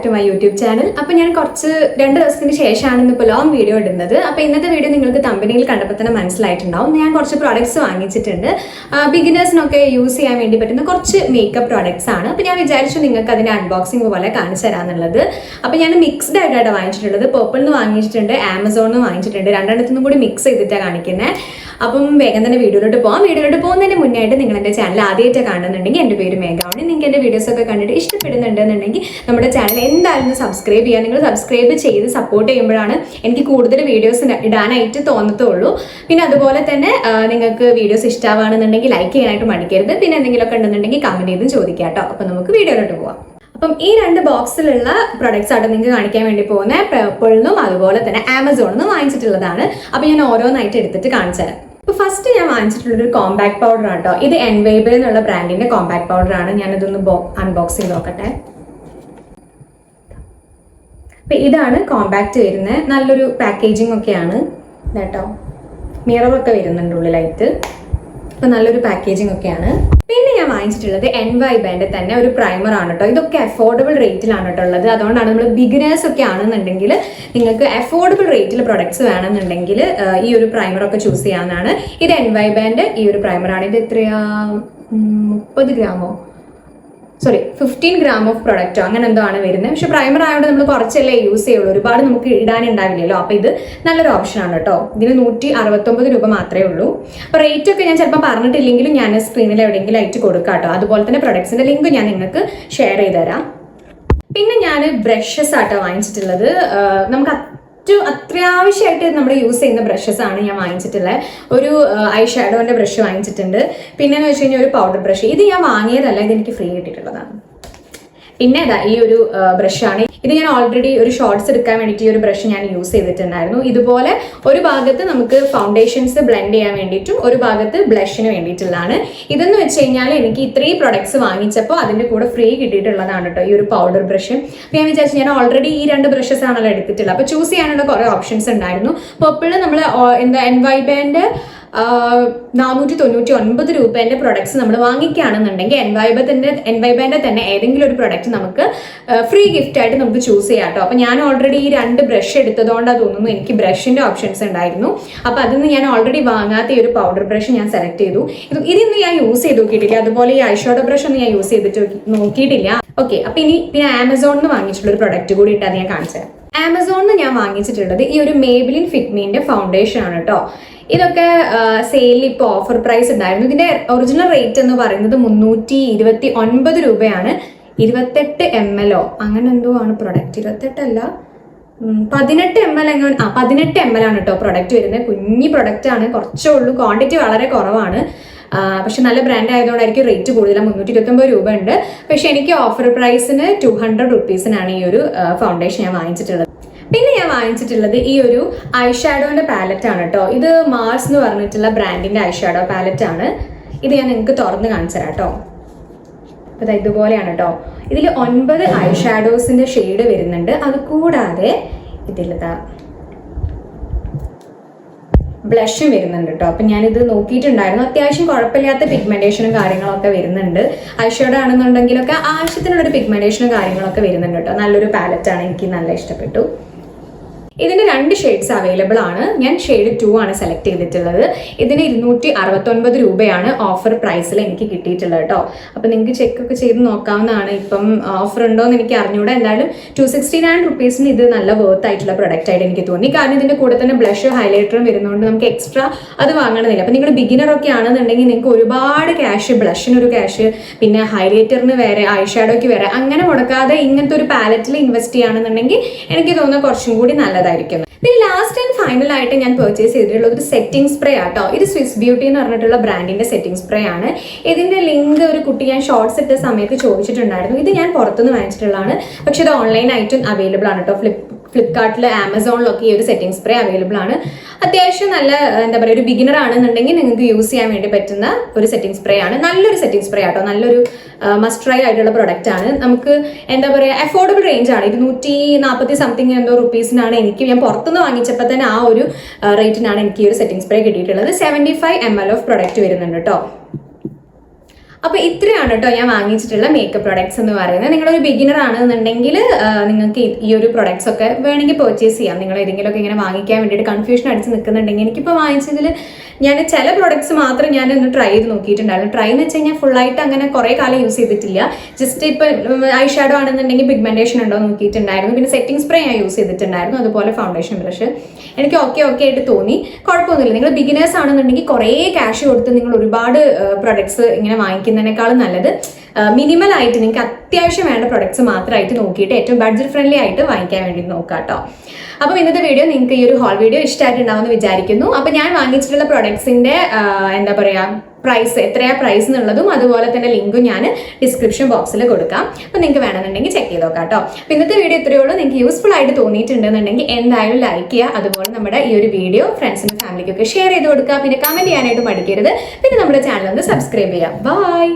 Back to my YouTube channel. അപ്പോൾ ഞാൻ കുറച്ച് 2 ദിവസത്തിന് ശേഷമാണ് ഇന്നിപ്പോൾ ലോങ് വീഡിയോ ഇടുന്നത്. അപ്പോൾ ഇന്നത്തെ വീഡിയോ നിങ്ങൾക്ക് തമ്പനിയിൽ കണ്ടപ്പോൾ തന്നെ മനസ്സിലായിട്ടുണ്ടാവും. ഞാൻ കുറച്ച് പ്രോഡക്ട്സ് വാങ്ങിച്ചിട്ടുണ്ട്. ബിഗിനേഴ്സിനൊക്കെ യൂസ് ചെയ്യാൻ വേണ്ടി പറ്റുന്ന കുറച്ച് മേക്കപ്പ് പ്രോഡക്ട്സ് ആണ്. അപ്പോൾ ഞാൻ വിചാരിച്ചു നിങ്ങൾക്ക് അതിൻ്റെ അൺബോക്സിംഗ് പോലെ കാണിച്ചു തരാമെന്നുള്ളത്. അപ്പോൾ ഞാൻ മിക്സ്ഡ് ആയിട്ടാണ് വാങ്ങിച്ചിട്ടുള്ളത്. പേർപ്പിളിൽ നിന്ന് വാങ്ങിച്ചിട്ടുണ്ട്, ആമസോണിൽ നിന്ന് വാങ്ങിച്ചിട്ടുണ്ട്. രണ്ടെണ്ണത്തിനും കൂടി മിക്സ് ചെയ്തിട്ടാണ് കാണിക്കുന്നത്. അപ്പം വേഗം തന്നെ വീഡിയോയിലോട്ട് പോകാം. വീഡിയോയിലോട്ട് പോകുന്നതിന് മുന്നായിട്ട് നിങ്ങൾ എൻ്റെ ചാനൽ ആദ്യമായിട്ട് കാണുന്നുണ്ടെങ്കിൽ എൻ്റെ പേര് മേഘാണ്. നിങ്ങൾക്ക് എൻ്റെ വീഡിയോസൊക്കെ കണ്ടിട്ട് ഇഷ്ടപ്പെടുന്നുണ്ടെന്നുണ്ടെങ്കിൽ നമ്മുടെ ചാനൽ എന്തായാലും സബ്സ്ക്രൈബ് ചെയ്യുക. നിങ്ങൾ സബ്സ്ക്രൈബ് ചെയ്ത് സപ്പോർട്ട് ചെയ്യുമ്പോഴാണ് എനിക്ക് കൂടുതൽ വീഡിയോസ് ഇടാനായിട്ട് തോന്നത്തുള്ളൂ. പിന്നെ അതുപോലെ തന്നെ നിങ്ങൾക്ക് വീഡിയോസ് ഇഷ്ടമാണെന്നുണ്ടെങ്കിൽ ലൈക്ക് ചെയ്യാനായിട്ട് മടിക്കരുത്. പിന്നെ എന്തെങ്കിലുമൊക്കെ ഉണ്ടെന്നുണ്ടെങ്കിൽ കമൻറ്റ് ചെയ്തും ചോദിക്കാം കേട്ടോ. അപ്പോൾ നമുക്ക് വീഡിയോയിലോട്ട് പോവാം. അപ്പം ഈ 2 ബോക്സിലുള്ള പ്രൊഡക്ട്സ് ആണ് നിങ്ങൾക്ക് കാണിക്കാൻ വേണ്ടി പോകുന്നത്. പേർപ്പിളിൽ നിന്നും അതുപോലെ തന്നെ ആമസോണിൽ നിന്നും വാങ്ങിച്ചിട്ടുള്ളതാണ്. അപ്പോൾ ഞാൻ ഓരോന്നായിട്ട് എടുത്തിട്ട് കാണിച്ചു തരാം. അപ്പോൾ ഫസ്റ്റ് ഞാൻ വാങ്ങിച്ചിട്ടുള്ളൊരു കോമ്പാക്ട് പൗഡർ ആണ് കേട്ടോ. ഇത് എൻവൈബ് എന്നുള്ള ബ്രാൻഡിന്റെ കോമ്പാക്ട് പൗഡർ ആണ്. ഞാനിതൊന്ന് അൺബോക്സ് ചെയ്ത് നോക്കട്ടെ. അപ്പൊ ഇതാണ് കോമ്പാക്ട് വരുന്നത്. നല്ലൊരു പാക്കേജിംഗ് ഒക്കെയാണ് കേട്ടോ. മിററൊക്കെ വരുന്നുണ്ട് ഉള്ളിലായിട്ട്. അപ്പൊ നല്ലൊരു പാക്കേജിംഗ് ഒക്കെയാണ്. പിന്നെ ഞാൻ വാങ്ങിച്ചിട്ടുള്ളത് എൻവൈബിന്റെ തന്നെ ഒരു പ്രൈമർ ആണ് കേട്ടോ. ഇതൊക്കെ അഫോർഡബിൾ റേറ്റിലാണ് കേട്ടോ ഉള്ളത്. അതുകൊണ്ടാണ് നമ്മൾ ബിഗിനേഴ്സ് ഒക്കെ ആണെന്നുണ്ടെങ്കിൽ നിങ്ങൾക്ക് അഫോർഡബിൾ റേറ്റിൽ പ്രൊഡക്ട്സ് വേണമെന്നുണ്ടെങ്കിൽ ഈ ഒരു പ്രൈമർ ഒക്കെ ചൂസ് ചെയ്യാവുന്നതാണ്. ഇത് എൻവൈബിന്റെ ഈ ഒരു പ്രൈമറാണ്. ഇത് എത്രയാ, 30 ഗ്രാമോ 15 ഗ്രാം ഓഫ് പ്രൊഡക്റ്റോ അങ്ങനെ എന്തോ ആണ് വരുന്നത്. പക്ഷെ പ്രൈമർ ആയതുകൊണ്ട് നമ്മൾ കുറച്ചല്ലേ യൂസ് ചെയ്യുള്ളൂ, ഒരുപാട് നമുക്ക് ഇടാനുണ്ടാവില്ലല്ലോ. അപ്പോൾ ഇത് നല്ലൊരു ഓപ്ഷനാണ് കേട്ടോ. ഇതിന് 169 രൂപ മാത്രമേ ഉള്ളൂ. അപ്പോൾ റേറ്റ് ഒക്കെ ഞാൻ ചിലപ്പോൾ പറഞ്ഞിട്ടില്ലെങ്കിലും ഞാൻ സ്ക്രീനിൽ എവിടെയെങ്കിലും ആയിട്ട് കൊടുക്കാം കേട്ടോ. അതുപോലെ തന്നെ പ്രൊഡക്ട്സിന്റെ ലിങ്ക് ഞാൻ നിങ്ങൾക്ക് ഷെയർ ചെയ്ത് തരാം. പിന്നെ ഞാൻ ബ്രഷസ് ആട്ടോ വാങ്ങിച്ചിട്ടുള്ളത്. നമുക്ക് അത്യാവശ്യമായിട്ട് നമ്മൾ യൂസ് ചെയ്യുന്ന ബ്രഷസ് ആണ് ഞാൻ വാങ്ങിച്ചിട്ടുള്ളത്. ഒരു ഐ ഷാഡോന്റെ ബ്രഷ് വാങ്ങിച്ചിട്ടുണ്ട്. പിന്നെന്ന് വെച്ച് കഴിഞ്ഞാൽ ഒരു പൗഡർ ബ്രഷ്. ഇത് ഞാൻ വാങ്ങിയതല്ല, ഇത് എനിക്ക് ഫ്രീ കിട്ടിയിട്ടുള്ളതാണ്. പിന്നെ ഇതാ ഈ ഒരു ബ്രഷാണ്. ഇത് ഞാൻ ഓൾറെഡി ഒരു ഷോർട്സ് എടുക്കാൻ വേണ്ടിയിട്ട് ഈ ഒരു ബ്രഷ് ഞാൻ യൂസ് ചെയ്തിട്ടുണ്ടായിരുന്നു. ഇതുപോലെ ഒരു ഭാഗത്ത് നമുക്ക് ഫൗണ്ടേഷൻസ് ബ്ലെൻഡ് ചെയ്യാൻ വേണ്ടിയിട്ടും ഒരു ഭാഗത്ത് ബ്ലഷിന് വേണ്ടിയിട്ടുള്ളതാണ്. ഇതെന്ന് വെച്ച് കഴിഞ്ഞാൽ എനിക്ക് ഇത്രയും പ്രൊഡക്ട്സ് വാങ്ങിച്ചപ്പോൾ അതിൻ്റെ കൂടെ ഫ്രീ കിട്ടിയിട്ടുള്ളതാണ് കേട്ടോ ഈ ഒരു പൗഡർ ബ്രഷ്. അപ്പോൾ ഞാൻ വിചാരിച്ചു, ഞാൻ ഓൾറെഡി ഈ 2 ബ്രഷസ് ആണല്ലോ എടുത്തിട്ടുള്ളത്. അപ്പോൾ ചൂസ് ചെയ്യാനുള്ള കുറേ ഓപ്ഷൻസ് ഉണ്ടായിരുന്നു. പേർപ്പിളിൽ നമ്മൾ എൻവൈബിന്റെ 499 രൂപേന്റെ പ്രൊഡക്ട്സ് നമ്മൾ വാങ്ങിക്കുകയാണെന്നുണ്ടെങ്കിൽ എൻവൈബിന്റെ തന്നെ ഏതെങ്കിലും ഒരു പ്രൊഡക്റ്റ് നമുക്ക് ഫ്രീ ഗിഫ്റ്റ് ആയിട്ട് നമുക്ക് ചൂസ് ചെയ്യാം കേട്ടോ. അപ്പൊ ഞാൻ ഓൾറെഡി ഈ 2 ബ്രഷ് എടുത്തതുകൊണ്ടാണ് തോന്നുന്നു എനിക്ക് ബ്രഷിന്റെ ഓപ്ഷൻസ് ഉണ്ടായിരുന്നു. അപ്പൊ അതിന്ന് ഞാൻ ഓൾറെഡി വാങ്ങാത്ത ഈ ഒരു പൗഡർ ബ്രഷ് ഞാൻ സെലക്ട് ചെയ്തു. ഇതിന്ന് ഞാൻ യൂസ് ചെയ്ത് നോക്കിയിട്ടില്ല. അതുപോലെ ഈ ഐഷാഡോ ബ്രഷ് ഒന്നും ഞാൻ യൂസ് ചെയ്തിട്ട് നോക്കിയിട്ടില്ല. ഓക്കെ, അപ്പൊ പിന്നെ ആമസോണിൽ നിന്ന് വാങ്ങിച്ചിട്ടുള്ള ഒരു പ്രൊഡക്റ്റ് കൂടി ഇട്ട് അത് ഞാൻ കാണിച്ചു തരാം. ആമസോണിൽ ഞാൻ വാങ്ങിച്ചിട്ടുള്ളത് ഈ ഒരു മേബിലിൻ ഫിറ്റ്മീന്റെ ഫൗണ്ടേഷൻ ആണ് കേട്ടോ. ഇതൊക്കെ സെയിലിൽ ഇപ്പോൾ ഓഫർ പ്രൈസ് ഉണ്ടായിരുന്നു. ഇതിന്റെ ഒറിജിനൽ റേറ്റ് എന്ന് പറയുന്നത് 329 രൂപയാണ്. 28 ml അങ്ങനെ എന്തോ ആണ് പ്രൊഡക്റ്റ്. 28 അല്ല, 18 ml 18 ml ആണ് കേട്ടോ പ്രൊഡക്റ്റ് വരുന്നത്. കുഞ്ഞി പ്രൊഡക്റ്റ് ആണ്, കുറച്ചേ ഉള്ളൂ, ക്വാണ്ടിറ്റി വളരെ കുറവാണ്. പക്ഷെ നല്ല ബ്രാൻഡ് ആയതുകൊണ്ടായിരിക്കും റേറ്റ് കൂടുതലാണ്. 329 രൂപ ഉണ്ട്. പക്ഷെ എനിക്ക് ഓഫർ പ്രൈസിന് 200 റുപ്പീസിനാണ് ഈ ഒരു ഫൗണ്ടേഷൻ ഞാൻ വാങ്ങിച്ചിട്ടുള്ളത്. പിന്നെ ഞാൻ വാങ്ങിച്ചിട്ടുള്ളത് ഈ ഒരു ഐഷാഡോന്റെ പാലറ്റ് ആണ് കേട്ടോ. ഇത് മാർസ് എന്ന് പറഞ്ഞിട്ടുള്ള ബ്രാൻഡിന്റെ ഐഷാഡോ പാലറ്റ് ആണ്. ഇത് ഞാൻ നിങ്ങൾക്ക് തുറന്ന് കാണിച്ചു തരാം കേട്ടോ. അപ്പോൾ ഇതുപോലെയാണ് കേട്ടോ. ഇതിൽ 9 ഐഷാഡോസിന്റെ ഷെയ്ഡ് വരുന്നുണ്ട്. അത് കൂടാതെ ഇതിലതാ ബ്ലഷും വരുന്നുണ്ട് കേട്ടോ. അപ്പം ഞാനിത് നോക്കിയിട്ടുണ്ടായിരുന്നു. അത്യാവശ്യം കുഴപ്പമില്ലാത്ത പിഗ്മെന്റേഷനും കാര്യങ്ങളൊക്കെ വരുന്നുണ്ട്. ഐഷാഡോ ആണെന്നുണ്ടെങ്കിലൊക്കെ ആവശ്യത്തിനുള്ളൊരു പിഗ്മെന്റേഷനും കാര്യങ്ങളൊക്കെ വരുന്നുണ്ട് കേട്ടോ. നല്ലൊരു പാലറ്റാണ്, എനിക്ക് നല്ല ഇഷ്ടപ്പെട്ടു. ഇതിന് 2 ഷെയ്ഡ്സ് അവൈലബിൾ ആണ്. ഞാൻ ഷെയ്ഡ് 2 ആണ് സെലക്ട് ചെയ്തിട്ടുള്ളത്. ഇതിന് 269 രൂപയാണ് ഓഫർ പ്രൈസിൽ എനിക്ക് കിട്ടിയിട്ടുള്ളത് കേട്ടോ. അപ്പം നിങ്ങൾക്ക് ചെക്കൊക്കെ ചെയ്ത് നോക്കാവുന്നതാണ്. ഇപ്പം ഓഫർ ഉണ്ടോ എന്ന് എനിക്ക് അറിഞ്ഞൂടെ. എന്തായാലും 269 റുപ്പീസിന് ഇത് നല്ല വർത്ത് ആയിട്ടുള്ള പ്രൊഡക്റ്റ് ആയിട്ട് എനിക്ക് തോന്നി. കാരണം ഇതിന്റെ കൂടെ തന്നെ ബ്ലഷ് ഹൈലൈറ്ററും വരുന്നതുകൊണ്ട് നമുക്ക് എക്സ്ട്രാ അത് വാങ്ങണമെന്നില്ല. അപ്പം നിങ്ങൾ ബിഗിനർ ഒക്കെ ആണെന്നുണ്ടെങ്കിൽ നിങ്ങൾക്ക് ഒരുപാട് ക്യാഷ്, ബ്ലഷിനൊരു ക്യാഷ്, പിന്നെ ഹൈലൈറ്ററിന് വേറെ, ഐഷാഡോയ്ക്ക് വേറെ, അങ്ങനെ മുടക്കാതെ ഇങ്ങനത്തെ ഒരു പാലറ്റിൽ ഇൻവെസ്റ്റ് ചെയ്യുകയാണെന്നുണ്ടെങ്കിൽ എനിക്ക് തോന്നുന്നത് കുറച്ചും കൂടി നല്ലതായിരിക്കും. പിന്നെ ലാസ്റ്റ് ആൻഡ് ഫൈനൽ ആയിട്ട് ഞാൻ പർച്ചേസ് ചെയ്തിട്ടുള്ള ഒരു സെറ്റിംഗ് സ്പ്രേ ആട്ടോ. ഇത് സ്വിസ് ബ്യൂട്ടി എന്ന് പറഞ്ഞിട്ടുള്ള ബ്രാൻഡിന്റെ സെറ്റിംഗ് സ്പ്രേ ആണ്. ഇതിന്റെ ലിങ്ക് ഒരു കുട്ടി ഞാൻ ഷോർട്സ് ഇട്ട സമയത്ത് ചോദിച്ചിട്ടുണ്ടായിരുന്നു. ഇത് ഞാൻ പുറത്തുനിന്ന് വാങ്ങിച്ചിട്ടുള്ളതാണ്. പക്ഷെ ഇത് ഓൺലൈൻ ആയിട്ടും അവൈലബിൾ ആണ് കേട്ടോ. ഫ്ലിപ്കാർട്ടിൽ, ആമസോണിലൊക്കെ ഈ ഒരു സെറ്റിംഗ് സ്പ്രേ അവൈലബിൾ ആണ്. അത്യാവശ്യം നല്ല എന്താ പറയുക, ഒരു ബിഗിനർ ആണെന്നുണ്ടെങ്കിൽ നിങ്ങൾക്ക് യൂസ് ചെയ്യാൻ വേണ്ടി പറ്റുന്ന ഒരു സെറ്റിംഗ് സ്പ്രേ ആണ്. നല്ലൊരു സെറ്റിംഗ് സ്പ്രേ ആട്ടോ. നല്ലൊരു മസ്റ്റ് ട്രൈ ആയിട്ടുള്ള പ്രൊഡക്റ്റ് ആണ്. നമുക്ക് എന്താ പറയുക, അഫോർഡബിൾ റേഞ്ച് ആണ്. 240 സംതിങ് എന്തോ റുപ്പീസിനാണ് ഞാൻ പുറത്തുനിന്ന് വാങ്ങിച്ചപ്പോൾ തന്നെ ആ ഒരു റേറ്റിനാണ് എനിക്ക് ഈ ഒരു സെറ്റിംഗ് സ്പ്രേ കിട്ടിയിട്ടുള്ളത്. 75 ml ഓഫ് പ്രൊഡക്റ്റ് വരുന്നുണ്ട് കേട്ടോ. അപ്പോൾ ഇത്രയാണ് കേട്ടോ ഞാൻ വാങ്ങിച്ചിട്ടുള്ള മേക്കപ്പ് പ്രൊഡക്ട്സ് എന്ന് പറയുന്നത്. നിങ്ങളൊരു ബിഗിനർ ആണെന്നുണ്ടെങ്കിൽ നിങ്ങൾക്ക് ഈ ഒരു പ്രൊഡക്ട്സ് ഒക്കെ വേണമെങ്കിൽ പർച്ചേസ് ചെയ്യാം. നിങ്ങൾ ഏതെങ്കിലുമൊക്കെ ഇങ്ങനെ വാങ്ങിക്കാൻ വേണ്ടിയിട്ട് കൺഫ്യൂഷൻ അടിച്ച് നിൽക്കുന്നുണ്ടെങ്കിൽ, എനിക്കിപ്പോൾ വാങ്ങിച്ചതിൽ ഞാൻ ചില പ്രോഡക്ട്സ് മാത്രം ഞാൻ ഒന്ന് ട്രൈ ചെയ്ത് നോക്കിയിട്ടുണ്ടായിരുന്നു. ട്രൈ എന്ന് വെച്ച് കഴിഞ്ഞാൽ ഫുള്ളായിട്ട് അങ്ങനെ കുറേ കാലം യൂസ് ചെയ്തിട്ടില്ല. ജസ്റ്റ് ഇപ്പോൾ ഐ ഷാഡോ ആണെന്നുണ്ടെങ്കിൽ പിഗ്മെന്റേഷൻ ഉണ്ടോ നോക്കിയിട്ടുണ്ടായിരുന്നു. പിന്നെ സെറ്റിംഗ് സ്പ്രേ ഞാൻ യൂസ് ചെയ്തിട്ടുണ്ടായിരുന്നു. അതുപോലെ ഫൗണ്ടേഷൻ ബ്രഷ് എനിക്ക് ഓക്കെ ആയിട്ട് തോന്നി. കുഴപ്പമൊന്നുമില്ല. നിങ്ങൾ ബിഗിനേഴ്സ് ആണെന്നുണ്ടെങ്കിൽ കുറേ ക്യാഷ് കൊടുത്ത് നിങ്ങൾ ഒരുപാട് പ്രൊഡക്ട്സ് ഇങ്ങനെ വാങ്ങിക്കുന്നതിനേക്കാളും നല്ലത് മിനിമൽ ആയിട്ട് നിങ്ങൾക്ക് അത്യാവശ്യം വേണ്ട പ്രൊഡക്ട്സ് മാത്രമായിട്ട് നോക്കിയിട്ട് ഏറ്റവും ബഡ്ജറ്റ് ഫ്രണ്ട്ലി ആയിട്ട് വാങ്ങിക്കാൻ വേണ്ടി നോക്കാം കേട്ടോ. അപ്പം ഇന്നത്തെ വീഡിയോ നിങ്ങൾക്ക് ഈ ഒരു ഹോൾ വീഡിയോ ഇഷ്ടമായിട്ടുണ്ടാവും എന്ന് വിചാരിക്കുന്നു. അപ്പം ഞാൻ വാങ്ങിച്ചിട്ടുള്ള പ്രൊഡക്ട്സിന്റെ എന്താ പറയുക പ്രൈസ് എത്രയാ പ്രൈസ് എന്നുള്ളതും അതുപോലെ തന്നെ ലിങ്കും ഞാൻ ഡിസ്ക്രിപ്ഷൻ ബോക്സിൽ കൊടുക്കാം. അപ്പം നിങ്ങൾക്ക് വേണമെന്നുണ്ടെങ്കിൽ ചെക്ക് ചെയ്ത് നോക്കാം കേട്ടോ. അപ്പം ഇന്നത്തെ വീഡിയോ ഇത്രയേ ഉള്ളൂ. നിങ്ങൾക്ക് യൂസ്ഫുൾ ആയിട്ട് തോന്നിയിട്ടുണ്ടെന്നുണ്ടെങ്കിൽ എന്തായാലും ലൈക്ക് ചെയ്യുക. അതുപോലെ നമ്മുടെ ഈ ഒരു വീഡിയോ ഫ്രണ്ട്സിനും ഫാമിലിക്കൊക്കെ ഷെയർ ചെയ്ത് കൊടുക്കുക. പിന്നെ കമന്റ് ചെയ്യാനായിട്ട് മടിക്കരുത്. പിന്നെ നമ്മുടെ ചാനൽ ഒന്ന് സബ്സ്ക്രൈബ് ചെയ്യുക. ബൈ.